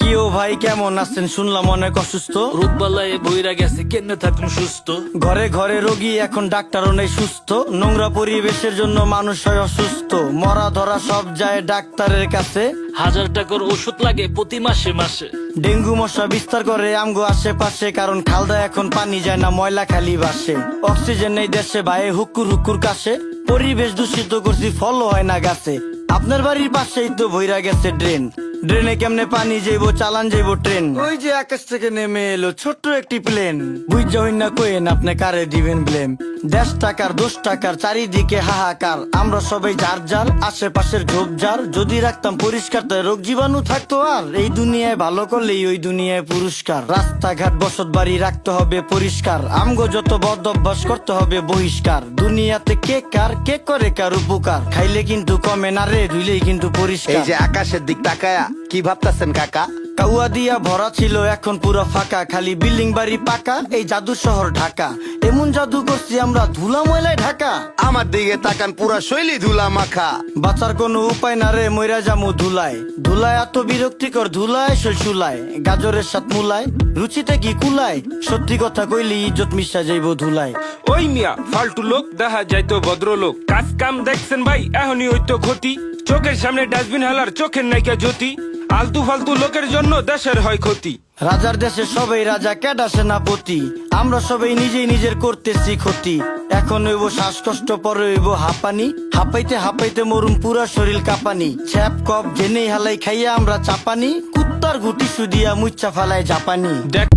কি ও ভাই কেমন আছেন? শুনলাম অনেক অসুস্থ। রোগবালায় বইরা গেছে, কেমনে থাকুন সুস্থ? ঘরে ঘরে রোগী, এখন ডাক্তারও নেই সুস্থ। নোংরা পরিবেশের জন্য মানুষ হয় অসুস্থ। মরা ধরা সব যায় ডাক্তারের কাছে। 1000 টাকার ওষুধ লাগে প্রতি মাসে মাসে। ডেঙ্গু মশা বিস্তার করে আমগো আশেপাশে, কারণ খালদা এখন পানি যায় না, ময়লা খালি বাসে। অক্সিজেন নেই দেশে ভাই, হুক্কুর হুক্কুর কাশে। পরিবেশ দূষিত করছি, ফল হয় না গাছে। আপনার বাড়ির পাশেই তো ভইরা গেছে ড্রেন। ড্রেনে কেমনে পানি যাইবো, চালান যাইবো ট্রেন। ওই যে আকাশ থেকে নেমে এলো ছোট্ট একটি প্লেন। বুঝা হইন না কইেন আপনি কারে দিবেন ব্লেম। 10 টাকার 10 টাকার চারিদিকে হাহাকার। আমরা সবাই যার যার আশেপাশের ঝোপঝাড় যদি রাখতাম পরিষ্কার, তাই রোগ জীবাণু থাকতো আর। এই দুনিয়ায় ভালো করলেই ওই দুনিয়ায় পুরস্কার। রাস্তাঘাট বসত বাড়ি রাখতে হবে পরিষ্কার। আমগো যত বদ অভ্যাস করতে হবে বহিষ্কার। দুনিয়াতে কে কার কে করে কার উপকার, খাইলে কিন্তু কমে না রে, ধুইলেই কিন্তু এই পরিষ্কার। যে আকাশের দিক তাকায়া কি ভাবতাছেন কাকা? কাউয়া দিয়া ভরা ছিল, এখন পুরো ফাঁকা। খালি বিল্ডিং বাড়ি পাকা, এই জাদু শহর ঢাকা। এমন জাদু করছি আমরা, ধুলা ময়লায় ঢাকা। আমার দিকে তাকান, পুরা শৈলী ধুলা মাখা। বাঁচার কোনো উপায় না রে, মইরা জামু ধুলায়। ধুলায় এত বিরক্তিকর, ধুলায় শৈশুলায়। গাজরের সাথ মুলায়, রুচিতে কি কুলায়? সত্যি কথা কইলি ইজ্জত মিশা যাইব ধুলায়। ওই মিয়া ফালতু লোক দেখা যাইতো ভদ্রলোক। কাজ কাম দেখছেন ভাই, এখনই হইতো ক্ষতি। চোখের সামনে ডাস্টবিন হালার, চোখের নাইকা জ্যোতি। আলতু ফালতু লোকের জন্য দেশের হয় ক্ষতি। রাজার দেশে সবাই রাজা, কেডা সেনাপতি। আমরা সবাই নিজেই নিজের করতেছি ক্ষতি। এখন হইব শ্বাসকষ্ট, পরে হইব হাঁপানি। হাঁপাইতে হাঁপাইতে মরুম, পুরা শরীর কাঁপানি। ছ্যাপ কপ জেনেই হালাই খাইয়া আমরা চাপানি। কুত্তার গুটি সুদিয়া মুচ্চা ফালায় জাপানি। দেখ